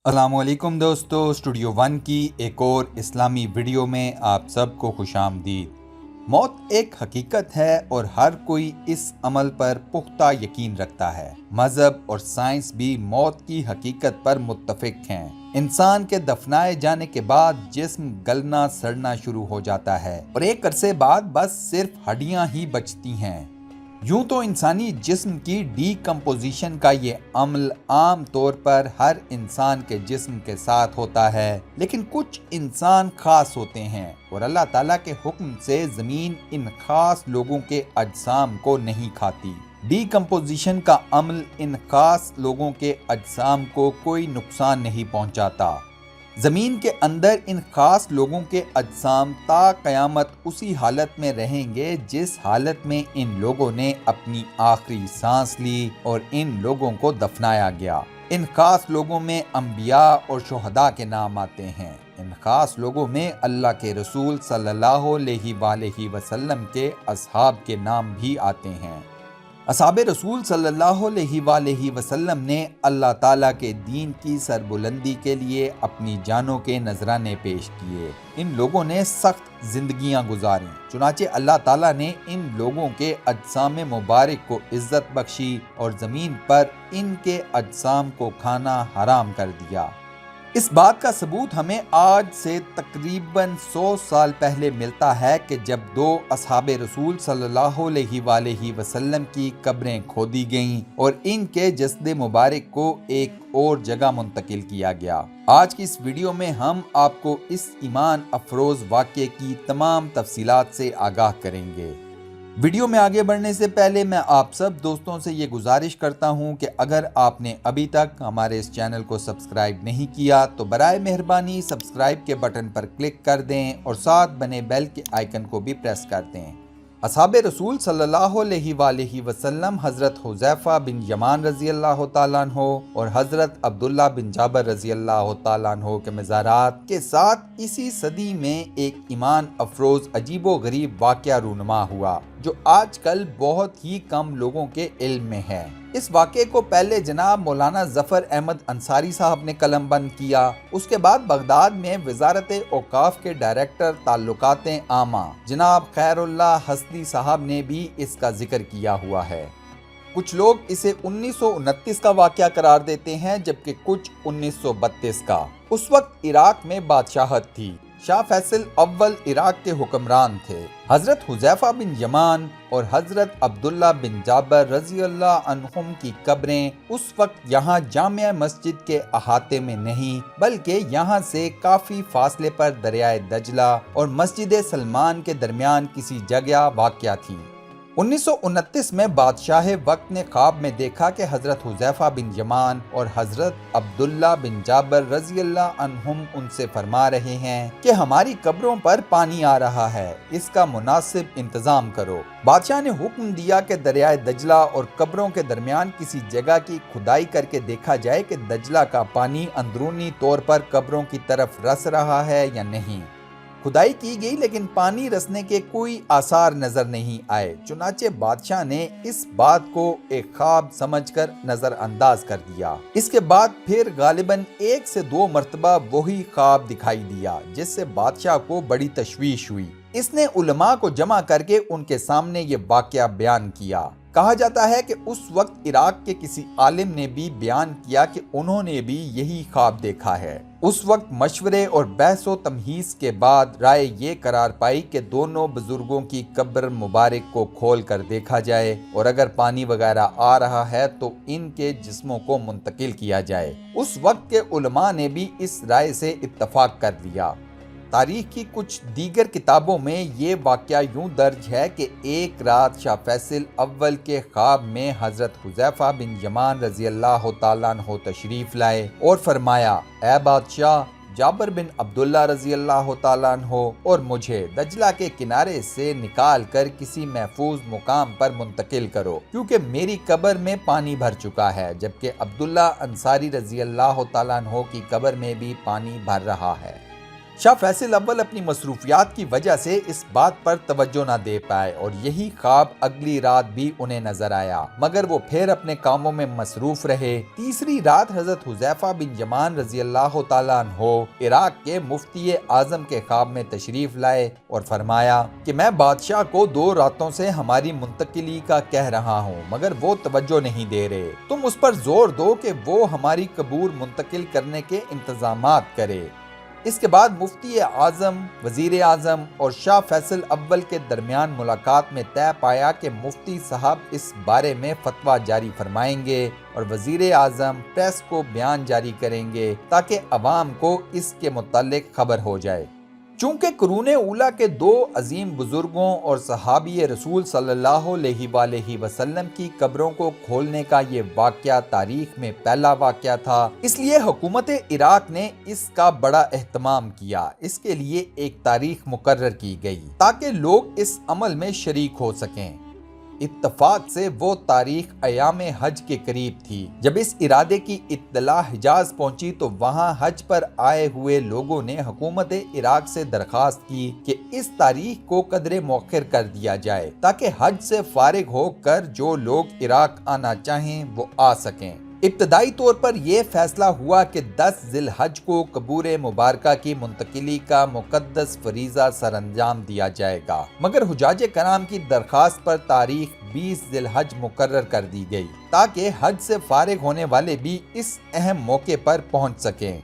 السلام علیکم دوستو، اسٹوڈیو ون کی ایک اور اسلامی ویڈیو میں آپ سب کو خوش آمدید۔ موت ایک حقیقت ہے اور ہر کوئی اس عمل پر پختہ یقین رکھتا ہے۔ مذہب اور سائنس بھی موت کی حقیقت پر متفق ہیں۔ انسان کے دفنائے جانے کے بعد جسم گلنا سڑنا شروع ہو جاتا ہے اور ایک عرصے بعد بس صرف ہڈیاں ہی بچتی ہیں۔ یوں تو انسانی جسم کی ڈی کمپوزیشن کا یہ عمل عام طور پر ہر انسان کے جسم کے ساتھ ہوتا ہے، لیکن کچھ انسان خاص ہوتے ہیں اور اللہ تعالیٰ کے حکم سے زمین ان خاص لوگوں کے اجسام کو نہیں کھاتی۔ ڈی کمپوزیشن کا عمل ان خاص لوگوں کے اجسام کو کوئی نقصان نہیں پہنچاتا۔ زمین کے اندر ان خاص لوگوں کے اجسام تا قیامت اسی حالت میں رہیں گے جس حالت میں ان لوگوں نے اپنی آخری سانس لی اور ان لوگوں کو دفنایا گیا۔ ان خاص لوگوں میں انبیاء اور شہداء کے نام آتے ہیں۔ ان خاص لوگوں میں اللہ کے رسول صلی اللہ علیہ وآلہ وسلم کے اصحاب کے نام بھی آتے ہیں۔ اصحاب رسول صلی اللہ علیہ وآلہ وسلم نے اللہ تعالیٰ کے دین کی سربلندی کے لیے اپنی جانوں کے نذرانے پیش کیے۔ ان لوگوں نے سخت زندگیاں گزاریں، چنانچہ اللہ تعالیٰ نے ان لوگوں کے اجسام مبارک کو عزت بخشی اور زمین پر ان کے اجسام کو کھانا حرام کر دیا۔ اس بات کا ثبوت ہمیں آج سے تقریباً 100 سال پہلے ملتا ہے کہ جب دو اصحاب رسول صلی اللہ علیہ وآلہ وسلم کی قبریں کھودی گئیں اور ان کے جسد مبارک کو ایک اور جگہ منتقل کیا گیا۔ آج کی اس ویڈیو میں ہم آپ کو اس ایمان افروز واقعے کی تمام تفصیلات سے آگاہ کریں گے۔ ویڈیو میں آگے بڑھنے سے پہلے میں آپ سب دوستوں سے یہ گزارش کرتا ہوں کہ اگر آپ نے ابھی تک ہمارے اس چینل کو سبسکرائب نہیں کیا تو برائے مہربانی سبسکرائب کے بٹن پر کلک کر دیں اور ساتھ بنے بیل کے آئیکن کو بھی پریس کر دیں۔ اصحاب رسول صلی اللہ علیہ وآلہ وسلم حضرت حذیفہ بن یمان رضی اللہ تعالیٰ عنہ اور حضرت عبداللہ بن جابر رضی اللہ تعالیٰ عنہ کے مزارات کے ساتھ اسی صدی میں ایک ایمان افروز عجیب و غریب واقعہ رونما ہوا جو آج کل بہت ہی کم لوگوں کے علم میں ہے۔ اس واقعے کو پہلے جناب مولانا ظفر احمد انصاری صاحب نے قلم بند کیا، اس کے بعد بغداد میں وزارت اوقاف کے ڈائریکٹر تعلقات عامہ جناب خیر اللہ حسنی صاحب نے بھی اس کا ذکر کیا ہوا ہے۔ کچھ لوگ اسے 1929 کا واقعہ قرار دیتے ہیں جبکہ کچھ 1932 کا۔ اس وقت عراق میں بادشاہت تھی۔ شاہ فیصل اول عراق کے حکمران تھے۔ حضرت حذیفہ بن یمان اور حضرت عبداللہ بن جابر رضی اللہ عنہم کی قبریں اس وقت یہاں جامع مسجد کے احاطے میں نہیں بلکہ یہاں سے کافی فاصلے پر دریائے دجلہ اور مسجد سلمان کے درمیان کسی جگہ واقع تھی۔ 1929 میں بادشاہ وقت نے خواب میں دیکھا کہ حضرت حذیفہ بن یمان اور حضرت عبداللہ بن جابر رضی اللہ عنہم ان سے فرما رہے ہیں کہ ہماری قبروں پر پانی آ رہا ہے، اس کا مناسب انتظام کرو۔ بادشاہ نے حکم دیا کہ دریائے دجلہ اور قبروں کے درمیان کسی جگہ کی کھدائی کر کے دیکھا جائے کہ دجلہ کا پانی اندرونی طور پر قبروں کی طرف رس رہا ہے یا نہیں۔ کھدائی کی گئی لیکن پانی رسنے کے کوئی آثار نظر نہیں آئے، چنانچہ بادشاہ نے اس بات کو ایک خواب سمجھ کر نظر انداز کر دیا۔ اس کے بعد پھر غالباً 1 سے 2 مرتبہ وہی خواب دکھائی دیا جس سے بادشاہ کو بڑی تشویش ہوئی۔ اس نے علماء کو جمع کر کے ان کے سامنے یہ واقعہ بیان کیا۔ کہا جاتا ہے کہ اس وقت عراق کے کسی عالم نے بھی بیان کیا کہ انہوں نے بھی یہی خواب دیکھا ہے۔ اس وقت مشورے اور بحث و تمہیز کے بعد رائے یہ قرار پائی کہ دونوں بزرگوں کی قبر مبارک کو کھول کر دیکھا جائے اور اگر پانی وغیرہ آ رہا ہے تو ان کے جسموں کو منتقل کیا جائے۔ اس وقت کے علماء نے بھی اس رائے سے اتفاق کر لیا۔ تاریخ کی کچھ دیگر کتابوں میں یہ واقعہ یوں درج ہے کہ ایک رات شاہ فیصل اول کے خواب میں حضرت حذیفہ بن یمان رضی اللہ تعالیٰ عنہ تشریف لائے اور فرمایا، اے بادشاہ، جابر بن عبداللہ رضی اللہ تعالیٰ عنہ اور مجھے دجلہ کے کنارے سے نکال کر کسی محفوظ مقام پر منتقل کرو کیونکہ میری قبر میں پانی بھر چکا ہے، جبکہ عبداللہ انصاری رضی اللہ تعالیٰ عنہ کی قبر میں بھی پانی بھر رہا ہے۔ شاہ فیصل اول اپنی مصروفیات کی وجہ سے اس بات پر توجہ نہ دے پائے اور یہی خواب اگلی رات بھی انہیں نظر آیا، مگر وہ پھر اپنے کاموں میں مصروف رہے۔ تیسری رات حضرت حذیفہ بن یمان رضی اللہ تعالیٰ عنہ عراق کے مفتی اعظم کے خواب میں تشریف لائے اور فرمایا کہ میں بادشاہ کو 2 راتوں سے ہماری منتقلی کا کہہ رہا ہوں، مگر وہ توجہ نہیں دے رہے۔ تم اس پر زور دو کہ وہ ہماری قبور منتقل کرنے کے انتظامات کرے۔ اس کے بعد مفتی اعظم، وزیر اعظم اور شاہ فیصل اول کے درمیان ملاقات میں طے پایا کہ مفتی صاحب اس بارے میں فتویٰ جاری فرمائیں گے اور وزیر اعظم پریس کو بیان جاری کریں گے تاکہ عوام کو اس کے متعلق خبر ہو جائے۔ چونکہ قرون اولیٰ کے 2 عظیم بزرگوں اور صحابی رسول صلی اللہ علیہ وآلہ وسلم کی قبروں کو کھولنے کا یہ واقعہ تاریخ میں پہلا واقعہ تھا، اس لیے حکومت عراق نے اس کا بڑا اہتمام کیا۔ اس کے لیے ایک تاریخ مقرر کی گئی تاکہ لوگ اس عمل میں شریک ہو سکیں۔ اتفاق سے وہ تاریخ ایام حج کے قریب تھی۔ جب اس ارادے کی اطلاع حجاز پہنچی تو وہاں حج پر آئے ہوئے لوگوں نے حکومت عراق سے درخواست کی کہ اس تاریخ کو قدرے مؤخر کر دیا جائے تاکہ حج سے فارغ ہو کر جو لوگ عراق آنا چاہیں وہ آ سکیں۔ ابتدائی طور پر یہ فیصلہ ہوا کہ 10 ذی الحج کو قبور مبارکہ کی منتقلی کا مقدس فریضہ سر انجام دیا جائے گا، مگر حجاج کرام کی درخواست پر تاریخ 20 ذی الحج مقرر کر دی گئی تاکہ حج سے فارغ ہونے والے بھی اس اہم موقع پر پہنچ سکیں۔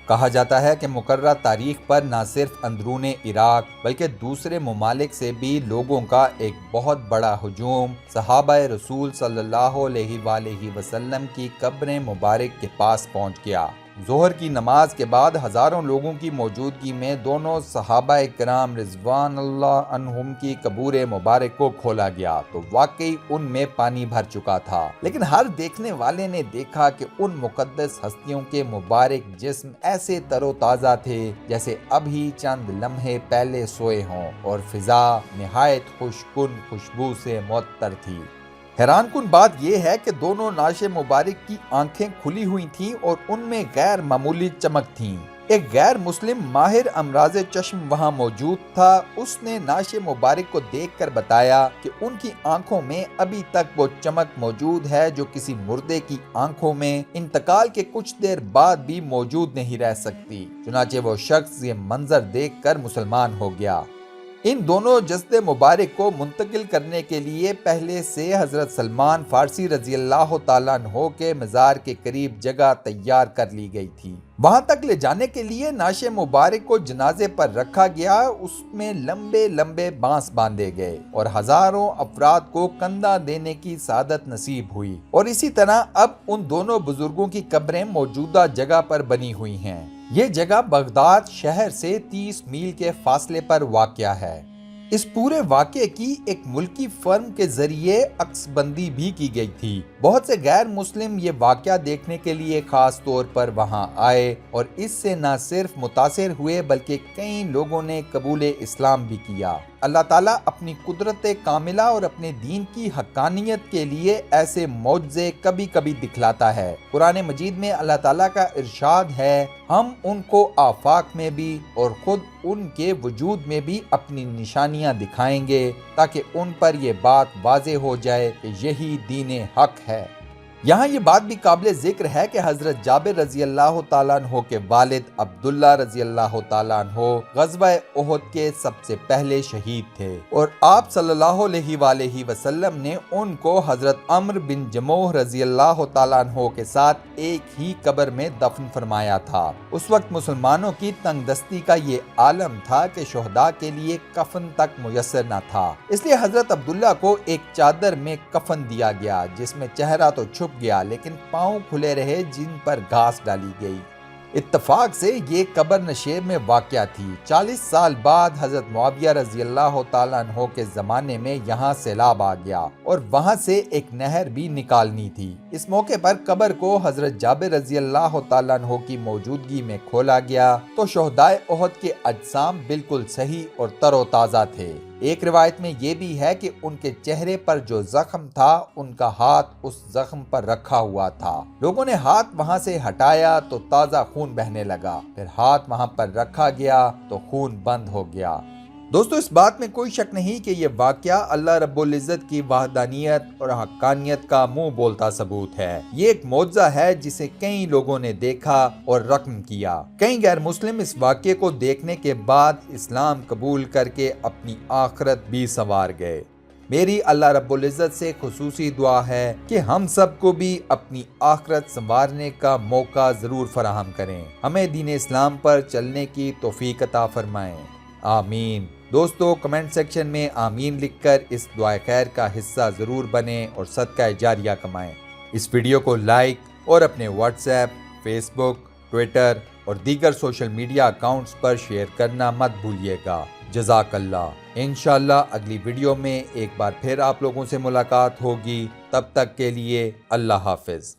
کہا جاتا ہے کہ مقررہ تاریخ پر نہ صرف اندرون عراق بلکہ دوسرے ممالک سے بھی لوگوں کا ایک بہت بڑا ہجوم صحابہ رسول صلی اللہ علیہ وآلہ وسلم کی قبر مبارک کے پاس پہنچ گیا۔ ظہر کی نماز کے بعد ہزاروں لوگوں کی موجودگی میں دونوں صحابہ کرام رضوان اللہ عنہم کی قبور مبارک کو کھولا گیا تو واقعی ان میں پانی بھر چکا تھا، لیکن ہر دیکھنے والے نے دیکھا کہ ان مقدس ہستیوں کے مبارک جسم ایسے تر و تازہ تھے جیسے ابھی چند لمحے پہلے سوئے ہوں، اور فضا نہایت خوشگوار خوشبو سے معطر تھی۔ حیران کن بات یہ ہے کہ دونوں نعش مبارک کی آنکھیں کھلی ہوئی تھیں اور ان میں غیر معمولی چمک تھیں۔ ایک غیر مسلم ماہر امراض چشم وہاں موجود تھا۔ اس نے نعش مبارک کو دیکھ کر بتایا کہ ان کی آنکھوں میں ابھی تک وہ چمک موجود ہے جو کسی مردے کی آنکھوں میں انتقال کے کچھ دیر بعد بھی موجود نہیں رہ سکتی۔ چنانچہ وہ شخص یہ منظر دیکھ کر مسلمان ہو گیا۔ ان دونوں جسد مبارک کو منتقل کرنے کے لیے پہلے سے حضرت سلمان فارسی رضی اللہ تعالیٰ عنہ کے مزار کے قریب جگہ تیار کر لی گئی تھی۔ وہاں تک لے جانے کے لیے نعش مبارک کو جنازے پر رکھا گیا، اس میں لمبے لمبے بانس باندھے گئے اور ہزاروں افراد کو کندھا دینے کی سعادت نصیب ہوئی، اور اسی طرح اب ان دونوں بزرگوں کی قبریں موجودہ جگہ پر بنی ہوئی ہیں۔ یہ جگہ بغداد شہر سے 30 میل کے فاصلے پر واقع ہے۔ اس پورے واقعے کی ایک ملکی فرم کے ذریعے عکس بندی بھی کی گئی تھی۔ بہت سے غیر مسلم یہ واقعہ دیکھنے کے لیے خاص طور پر وہاں آئے اور اس سے نہ صرف متاثر ہوئے بلکہ کئی لوگوں نے قبول اسلام بھی کیا۔ اللہ تعالیٰ اپنی قدرت کاملہ اور اپنے دین کی حقانیت کے لیے ایسے معجزے کبھی کبھی دکھلاتا ہے۔ قرآن مجید میں اللہ تعالیٰ کا ارشاد ہے، ہم ان کو آفاق میں بھی اور خود ان کے وجود میں بھی اپنی نشانیاں دکھائیں گے تاکہ ان پر یہ بات واضح ہو جائے کہ یہی دین حق ہے۔ یہاں یہ بات بھی قابل ذکر ہے کہ حضرت جابر رضی اللہ تعالیٰ عنہ کے والد عبداللہ رضی اللہ تعالیٰ عنہ غزوہ احد کے سب سے پہلے شہید تھے، اور آپ صلی اللہ علیہ وآلہ وسلم نے ان کو حضرت عمرو بن جموح رضی اللہ تعالیٰ عنہ کے ساتھ ایک ہی قبر میں دفن فرمایا تھا۔ اس وقت مسلمانوں کی تنگ دستی کا یہ عالم تھا کہ شہداء کے لیے کفن تک میسر نہ تھا، اس لیے حضرت عبداللہ کو ایک چادر میں کفن دیا گیا جس میں چہرہ تو چھپ گیا لیکن پاؤں کھلے رہے جن پر گھاس ڈالی گئی۔ اتفاق سے یہ قبر نشیب میں واقع تھی۔ 40 سال بعد حضرت معاویہ رضی اللہ تعالیٰ عنہ کے زمانے میں یہاں سیلاب آ گیا اور وہاں سے ایک نہر بھی نکالنی تھی۔ اس موقع پر قبر کو حضرت جابر رضی اللہ تعالیٰ عنہ کی موجودگی میں کھولا گیا تو شہدائے احد کے اجسام بالکل صحیح اور تر و تازہ تھے۔ ایک روایت میں یہ بھی ہے کہ ان کے چہرے پر جو زخم تھا ان کا ہاتھ اس زخم پر رکھا ہوا تھا۔ لوگوں نے ہاتھ وہاں سے ہٹایا تو تازہ خون بہنے لگا، پھر ہاتھ وہاں پر رکھا گیا تو خون بند ہو گیا۔ دوستو، اس بات میں کوئی شک نہیں کہ یہ واقعہ اللہ رب العزت کی وحدانیت اور حقانیت کا منہ بولتا ثبوت ہے۔ یہ ایک معجزہ ہے جسے کئی لوگوں نے دیکھا اور رقم کیا۔ کئی غیر مسلم اس واقعے کو دیکھنے کے بعد اسلام قبول کر کے اپنی آخرت بھی سنوار گئے۔ میری اللہ رب العزت سے خصوصی دعا ہے کہ ہم سب کو بھی اپنی آخرت سنوارنے کا موقع ضرور فراہم کریں، ہمیں دین اسلام پر چلنے کی توفیق عطا فرمائیں، آمین۔ دوستو، کمنٹ سیکشن میں آمین لکھ کر اس دعائے خیر کا حصہ ضرور بنیں اور صدقہ جاریہ کمائیں۔ اس ویڈیو کو لائک اور اپنے واٹس ایپ، فیس بک، ٹویٹر اور دیگر سوشل میڈیا اکاؤنٹس پر شیئر کرنا مت بھولیے گا۔ جزاک اللہ۔ انشاءاللہ اگلی ویڈیو میں ایک بار پھر آپ لوگوں سے ملاقات ہوگی، تب تک کے لیے اللہ حافظ۔